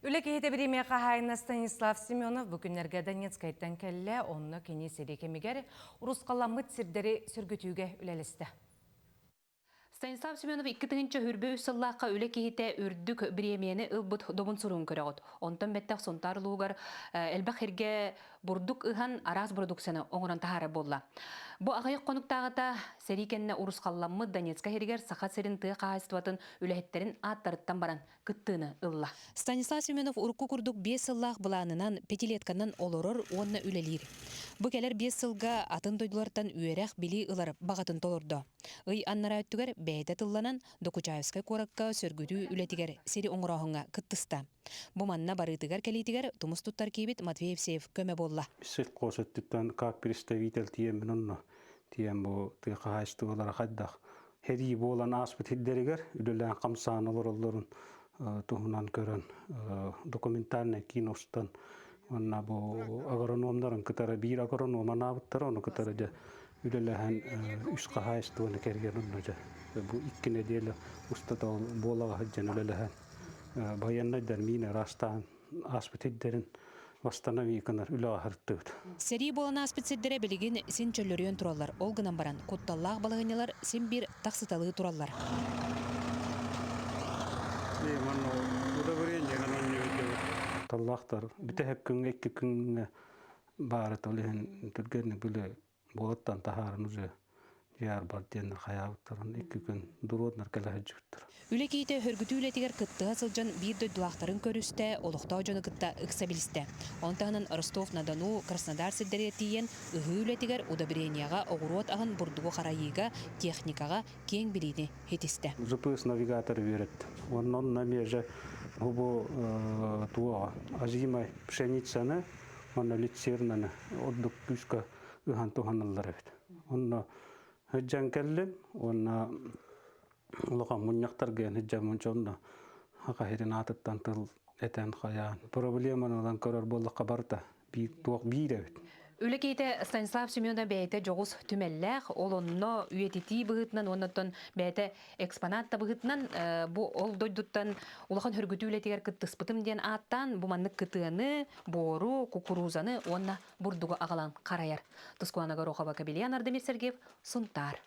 Үлекейте бириме қағайына Станислав Семенов бүгінерге Донецкайттан кәлі, онны кені серекемегер ұрысқаламыт сірдері сүргітуге үлелісті. Станислав Семенов 2-нче хүрбө сыллаққа үле кейте үрдік биремени ылбыт добун сурун көрөгөт. Онтон беттак сонтар лугар элбак херге бурдук ыхан араз продукцияны оңорон тахары болла. Бу агайык конуктагыта серикенне урускалламмы Донецка хергер сахат серин тыа каайстыбатын үлехеттерин аттарыттан баран кыттыны ылла. Станислав Семенов урукку курдук 5 сыллақ буланынан петилетканан олорор онна үлелир. Бу келер 5 сылга атын дойдулартан үйерек били ылар багатын толордо. Ый аннара өттүгер бәйдә тылланан Докучаевская коракка сөргүдүү үлетигер сери оңрохунга кыттыста. Бу манна барытыгар келитигер тумус туттар кибит Матвеевсеев көмө болла. Сел косеттен как представитель тиемнон тием бу тыхайстуулар хаддах. Хеди болан аспит хиддеригер үлелән камсан олорлорун тухунан көрөн документальный киностан онна бу агрономдарын кытары бир агроном анабыттар оны кытары да үлеләһән үс кахайстууны кергенун да бу 2 неделя устата болага хаҗан үлеләһән баяннайдар мине растан аспит хиддерин восстановиканар үлә хартыт. Сери болана аспитсиддере билигин син чөллөрүөн тураллар. Ол гынан баран котталлаах балыгынялар син бир таксыталыы тураллар. Таллахтар битehek күн 2 күн бары толен түргәне биле болаттан тахарын үзе яр бар ден хаябыттарын 2 күн дуроднар калаһыжыктыр. Үлекейте хөргүтүү үлетигер кытты асылжан бир дөйдулақтарын көрүстә, олуқтау жоны кытта ыксабилисте. Онтанын Ростов-на-Дону, Краснодар сиддере тиен ыһы үлетигер удобренияга огуруот агын бурдугу харайыга, техникага кең билини хетисте. GPS навигатор берет. Оннан намеже бу туа азимай пшеницаны, онна лицернаны отдук күскә ыхан туханаллар бит. Онна хаҗан келлем, онна лока муньяктар ген хаҗан мунчонда хакаһирин атыттан тыл этен хаян. Проблеманы көрөр боллакка барта. Би туак биребит. Үлекейте Станислав Семенов бәйте жоғыз түмәлләқ, ол онно үйетети бұғытынан, оннаттан бәйте экспонатта бұғытынан, бұл ол дойдуттан улахан хүргүті үлетегер кыттыспытым ден аттан, бұл манны кытыны, бору, кукурузаны, онна бұрдуға ағалан қарайар. Тұскуанаға Рохова Кабелиян Ардемир Сергеев, Сунтар.